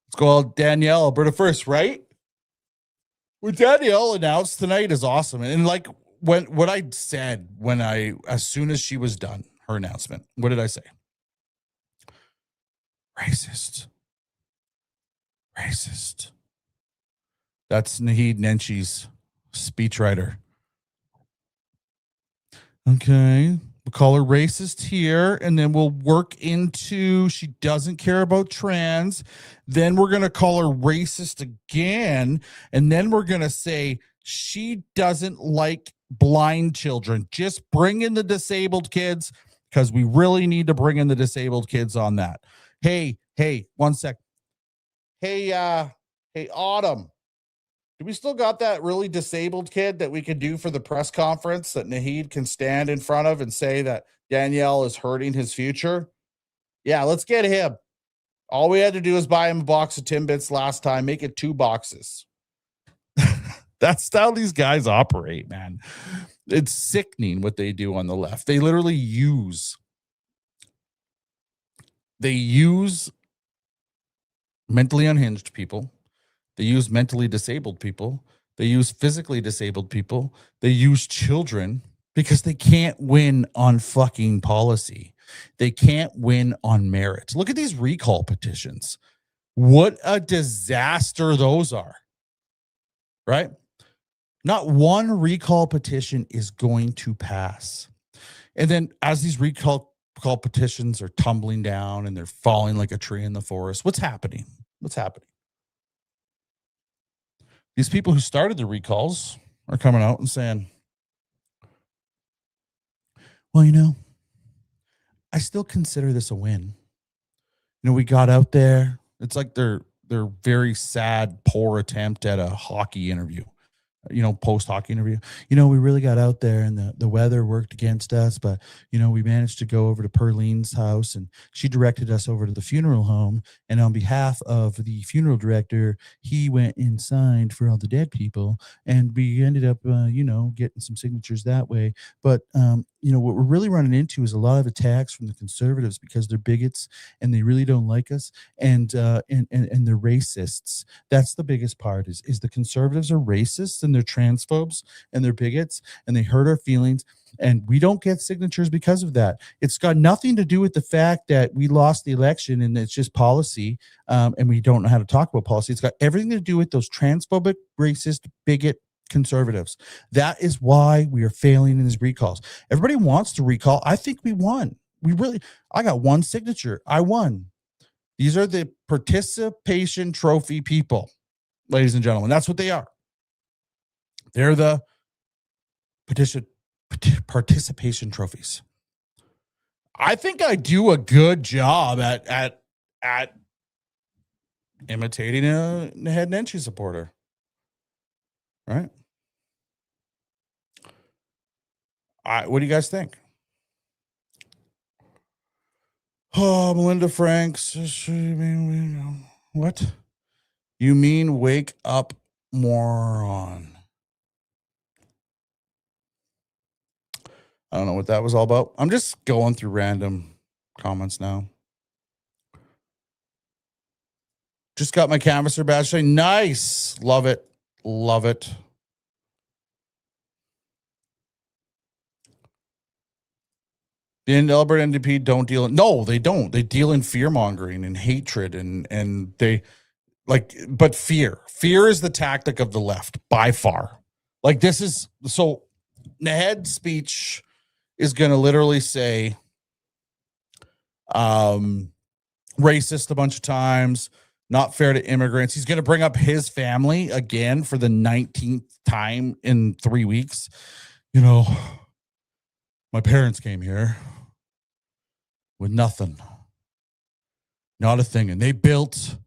Let's go all Danielle, Alberta first, right? What Danielle announced tonight is awesome. And like what I said as soon as she was done, her announcement, what did I say? Racist. That's Naheed Nenchi's speechwriter. Okay. We'll call her racist here, and then we'll work into she doesn't care about trans. Then we're going to call her racist again, and then we're going to say she doesn't like blind children. Just bring in the disabled kids, because we really need to bring in the disabled kids on that. Hey, 1 sec. Hey, Autumn. Do we still got that really disabled kid that we could do for the press conference that Naheed can stand in front of and say that Danielle is hurting his future? Yeah, let's get him. All we had to do is buy him a box of Timbits last time, make it 2 boxes. That's how these guys operate, man. It's sickening what they do on the left. They literally use mentally unhinged people. They use mentally disabled people. They use physically disabled people. They use children because they can't win on fucking policy. They can't win on merit. Look at these recall petitions. What a disaster those are, right? Not one recall petition is going to pass. And then as these recall petitions are tumbling down and they're falling like a tree in the forest, what's happening? These people who started the recalls are coming out and saying, well, I still consider this a win. We got out there. It's like their very sad, poor attempt at a hockey interview. Post-hockey interview. We really got out there and the weather worked against us, but, we managed to go over to Perlene's house and she directed us over to the funeral home. And on behalf of the funeral director, he went and signed for all the dead people. And we ended up, getting some signatures that way. But, what we're really running into is a lot of attacks from the conservatives because they're bigots and they really don't like us. And they're racists. That's the biggest part is the conservatives are racists and they're transphobes and they're bigots and they hurt our feelings. And we don't get signatures because of that. It's got nothing to do with the fact that we lost the election and it's just policy. And we don't know how to talk about policy. It's got everything to do with those transphobic, racist, bigot conservatives. That is why we are failing in these recalls. Everybody wants to recall. I think we won. I got 1 signature. I won. These are the participation trophy people, ladies and gentlemen. That's what they are. They're the participation trophies. I think I do a good job at imitating a Head Nenchi supporter. Right? What do you guys think? Oh, Melinda Franks. What? You mean wake up, moron? I don't know what that was all about. I'm just going through random comments now. Just got my canvasser badge. Nice. Love it. The Alberta NDP don't deal in, no, they don't. They deal in fear mongering and hatred and they like, but fear is the tactic of the left by far. Like this is, so Naheed's speech is going to literally say, racist a bunch of times, not fair to immigrants. He's going to bring up his family again for the 19th time in 3 weeks. You know, my parents came here with nothing, not a thing. And they built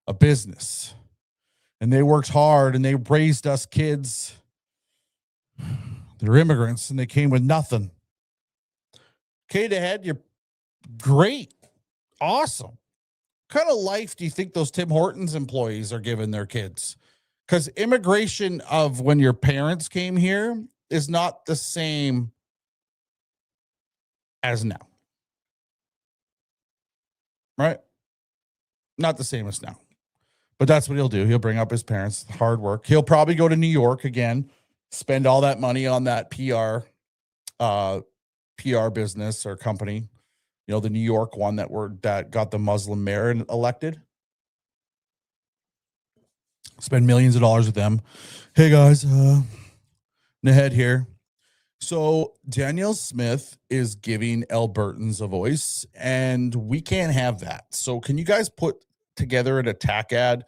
a business and they worked hard and they raised us kids. They're immigrants and they came with nothing. Okay, Naheed, you're great. Awesome. What kind of life do you think those Tim Hortons employees are giving their kids? Because immigration of when your parents came here is not the same as now. Right? Not the same as now. But that's what he'll do. He'll bring up his parents' hard work. He'll probably go to New York again, spend all that money on that PR business or company. You know, the New York one that got the Muslim mayor elected. Spend millions of dollars with them. Hey guys, Naheed here. So Danielle Smith is giving Albertans a voice, and we can't have that. So can you guys put together an attack ad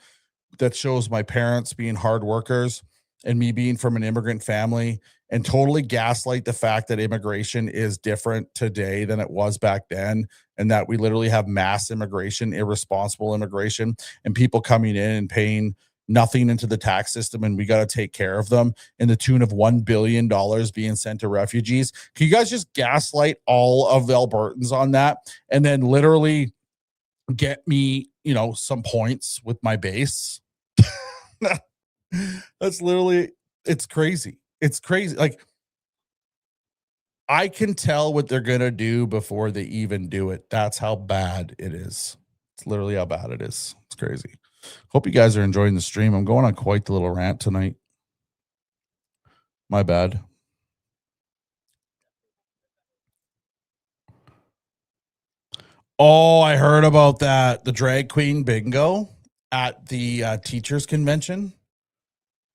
that shows my parents being hard workers and me being from an immigrant family and totally gaslight the fact that immigration is different today than it was back then, and that we literally have mass immigration, irresponsible immigration, and people coming in and paying nothing into the tax system, and we got to take care of them in the tune of $1 billion being sent to refugees. Can you guys just gaslight all of the Albertans on that and then literally get me, you know, some points with my base? That's literally, it's crazy. It's crazy. Like, I can tell what they're going to do before they even do it. That's how bad it is. It's literally how bad it is. It's crazy. Hope you guys are enjoying the stream. I'm going on quite the little rant tonight. My bad. Oh, I heard about that. The drag queen bingo at the teachers convention,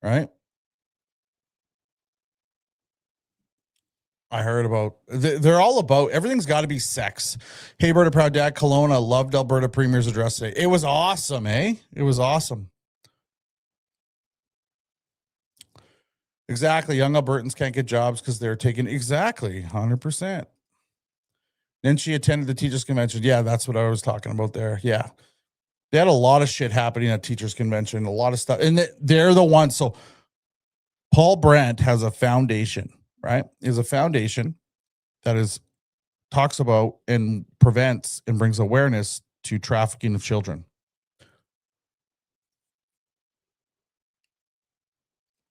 right? I heard about, they're all about, everything's got to be sex. Hey, Alberta Proud Dad, Kelowna, loved Alberta Premier's address today. It was awesome, eh? It was awesome. Exactly. Young Albertans can't get jobs because they're taking, exactly, 100%. Then she attended the teachers convention. Yeah, that's what I was talking about there. Yeah. They had a lot of shit happening at teachers convention, a lot of stuff. And they're the ones. So Paul Brandt has a foundation, right? Is a foundation that is talks about and prevents and brings awareness to trafficking of children.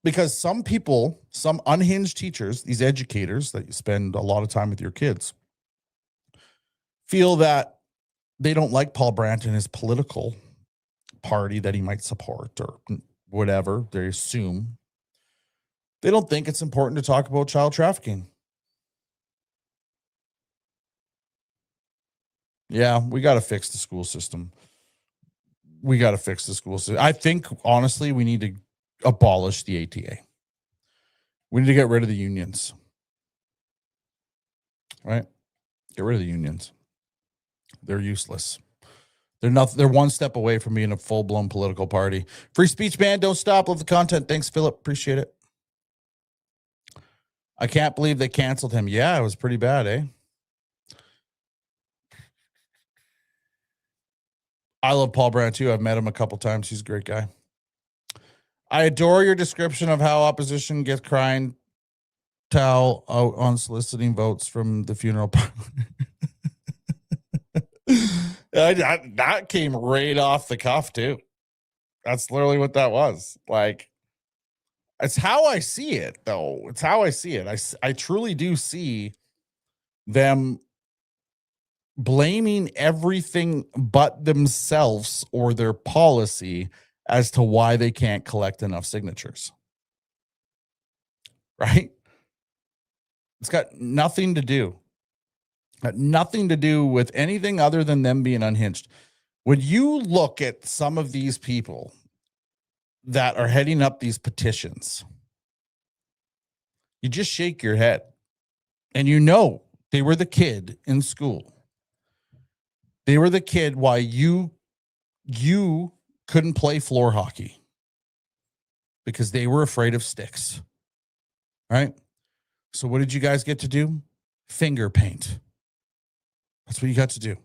Because some people, some unhinged teachers, these educators that you spend a lot of time with your kids, feel that they don't like Paul Brandt and his political party that he might support or whatever. They assume. They don't think it's important to talk about child trafficking. Yeah, we got to fix the school system. We got to fix the school system. I think, honestly, we need to abolish the ATA. We need to get rid of the unions. Right? Get rid of the unions. They're useless. They're one step away from being a full-blown political party. Free speech, man. Don't stop. Love the content. Thanks, Philip. Appreciate it. I can't believe they canceled him. Yeah, it was pretty bad, eh? I love Paul Brandt too. I've met him a couple times. He's a great guy. I adore your description of how opposition gets crying towel out on soliciting votes from the funeral. That came right off the cuff too. That's literally what that was. Like, it's how I see it, though. It's how I see it. I truly do see them blaming everything but themselves or their policy as to why they can't collect enough signatures. Right? It's got nothing to do Had nothing to do with anything other than them being unhinged. When you look at some of these people that are heading up these petitions, you just shake your head. And you know they were the kid in school. They were the kid why you couldn't play floor hockey because they were afraid of sticks. Right? So what did you guys get to do? Finger paint. That's what you got to do.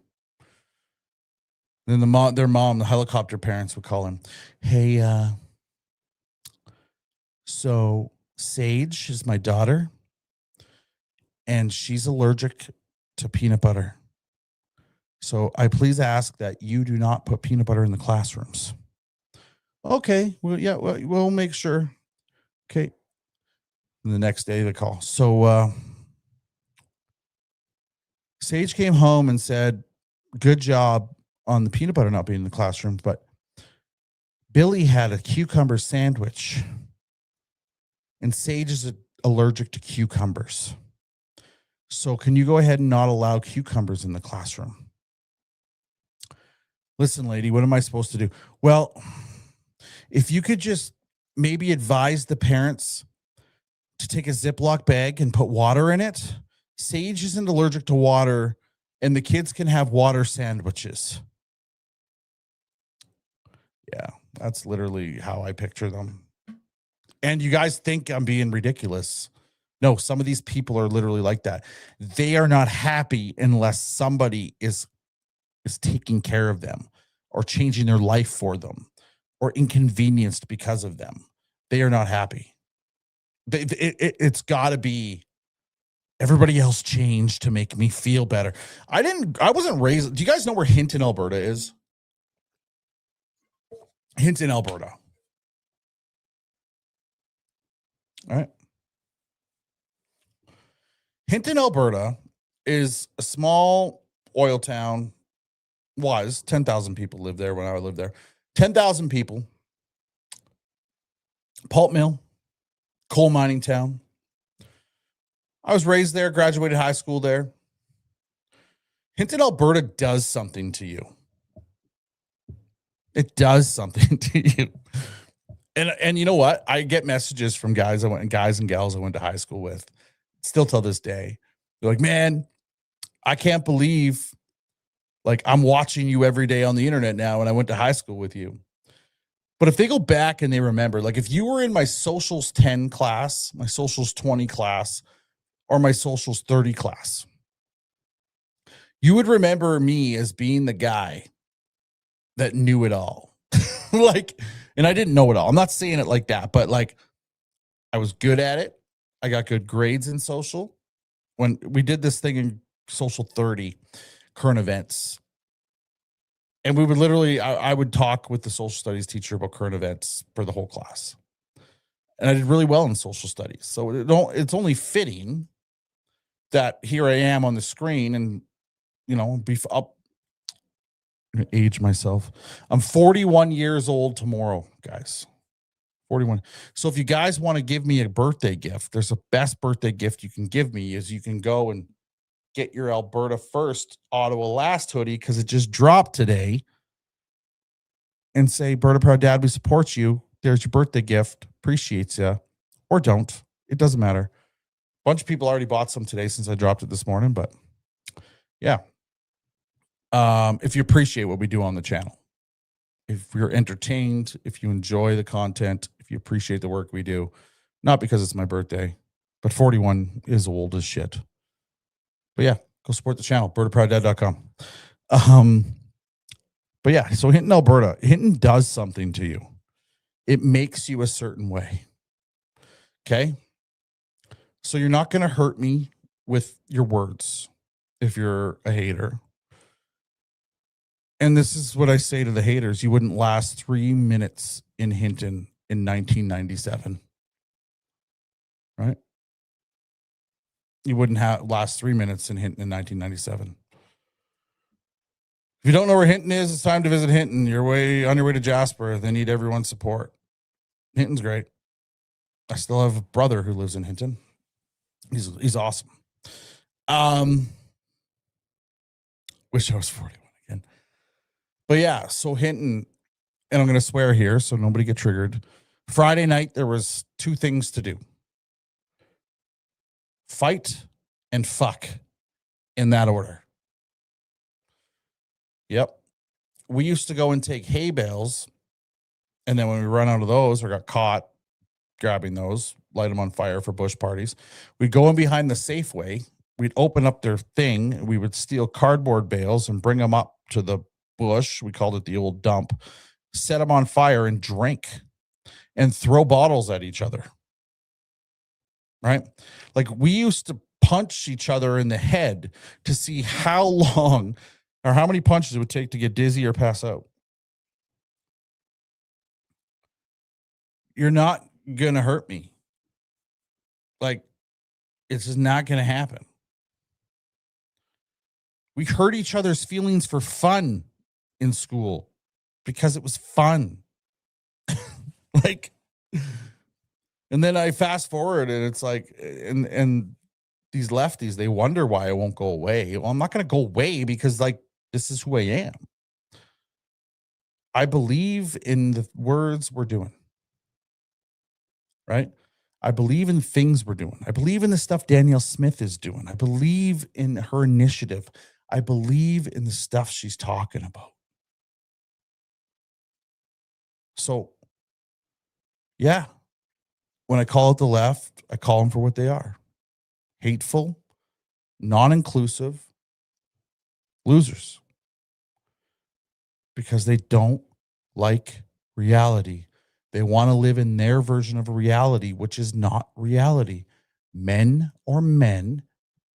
Then their mom, the helicopter parents would call him, hey, so Sage is my daughter, and she's allergic to peanut butter. So I please ask that you do not put peanut butter in the classrooms. Okay, well, yeah, we'll make sure. Okay. And the next day they call. So Sage came home and said, good job on the peanut butter not being in the classroom, but Billy had a cucumber sandwich, and Sage is allergic to cucumbers. So can you go ahead and not allow cucumbers in the classroom? Listen, lady, what am I supposed to do? Well, if you could just maybe advise the parents to take a Ziploc bag and put water in it. Sage isn't allergic to water, and the kids can have water sandwiches. Yeah, that's literally how I picture them. And you guys think I'm being ridiculous. No, some of these people are literally like that. They are not happy unless somebody is taking care of them or changing their life for them or inconvenienced because of them. They are not happy. It's got to be everybody else changed to make me feel better. I wasn't raised. Do you guys know where Hinton, Alberta is? Hinton, Alberta. All right. Hinton, Alberta is a small oil town. Was 10,000 people lived there when I lived there. 10,000 people. Pulp mill, coal mining town. I was raised there, graduated high school there. Hinton, Alberta does something to you. It does something to you. And you know what? I get messages from guys and gals I went to high school with, still till this day. They're like, man, I can't believe like I'm watching you every day on the internet now, and I went to high school with you. But if they go back and they remember, like if you were in my socials 10 class, my socials 20 class, or my socials 30 class, you would remember me as being the guy that knew it all. Like, and I didn't know it all. I'm not saying it like that, but like I was good at it. I got good grades in social. When we did this thing in social 30, current events. And we would literally, I would talk with the social studies teacher about current events for the whole class. And I did really well in social studies. So it's only fitting that here I am on the screen and, you know, I'm going to age myself. I'm 41 years old tomorrow, guys. 41. So if you guys want to give me a birthday gift, there's a best birthday gift you can give me is you can go and get your Alberta First Ottawa Last hoodie because it just dropped today and say, Berta Proud Dad, we support you. There's your birthday gift. Appreciates you. Or don't. It doesn't matter. A bunch of people already bought some today since I dropped it this morning, but yeah. If you appreciate what we do on the channel, if you're entertained, if you enjoy the content, if you appreciate the work we do, not because it's my birthday, but 41 is old as shit. But yeah, go support the channel, bertaprouddad.com. But yeah, so Hinton, Alberta, Hinton does something to you. It makes you a certain way. Okay? So you're not going to hurt me with your words if you're a hater. And this is what I say to the haters. You wouldn't last 3 minutes in Hinton in 1997. Right? You wouldn't last 3 minutes in Hinton in 1997. If you don't know where Hinton is, it's time to visit Hinton. You're on your way to Jasper. They need everyone's support. Hinton's great. I still have a brother who lives in Hinton. He's awesome. Wish I was 41 again. But yeah, so Hinton, and I'm going to swear here so nobody get triggered. Friday night, there was two things to do. Fight and fuck, in that order. Yep. We used to go and take hay bales, and then when we run out of those or got caught grabbing those, light them on fire for bush parties, we'd go in behind the Safeway, we'd open up their thing, and we would steal cardboard bales and bring them up to the bush. We called it the old dump, set them on fire and drink and throw bottles at each other. Right? Like, we used to punch each other in the head to see how long or how many punches it would take to get dizzy or pass out. You're not going to hurt me. Like, it's just not going to happen. We hurt each other's feelings for fun in school because it was fun. Like, and then I fast forward and it's like, and these lefties, they wonder why I won't go away. Well, I'm not going to go away because, like, this is who I am. I believe in the words we're doing. Right? I believe in things we're doing. I believe in the stuff Danielle Smith is doing. I believe in her initiative. I believe in the stuff she's talking about. So, yeah, when I call it the left, I call them for what they are. Hateful, non-inclusive, losers. Because they don't like reality. They want to live in their version of a reality, which is not reality. Men are men,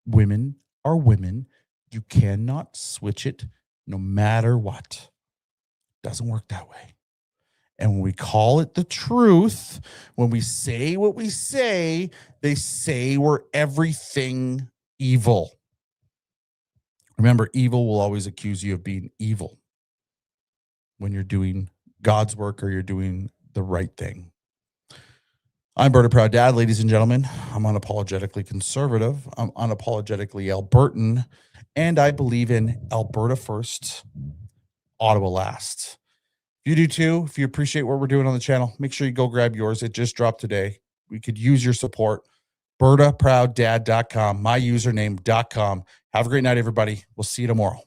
women are women. You cannot switch it no matter what. It doesn't work that way. And when we call it the truth, when we say what we say, they say we're everything evil. Remember, evil will always accuse you of being evil when you're doing God's work or you're doing the right thing. I'm Berta Proud Dad, ladies and gentlemen. I'm unapologetically conservative. I'm unapologetically Albertan. And I believe in Alberta first, Ottawa last. If you do too, if you appreciate what we're doing on the channel, make sure you go grab yours. It just dropped today. We could use your support. BertaProudDad.com, my username.com. Have a great night, everybody. We'll see you tomorrow.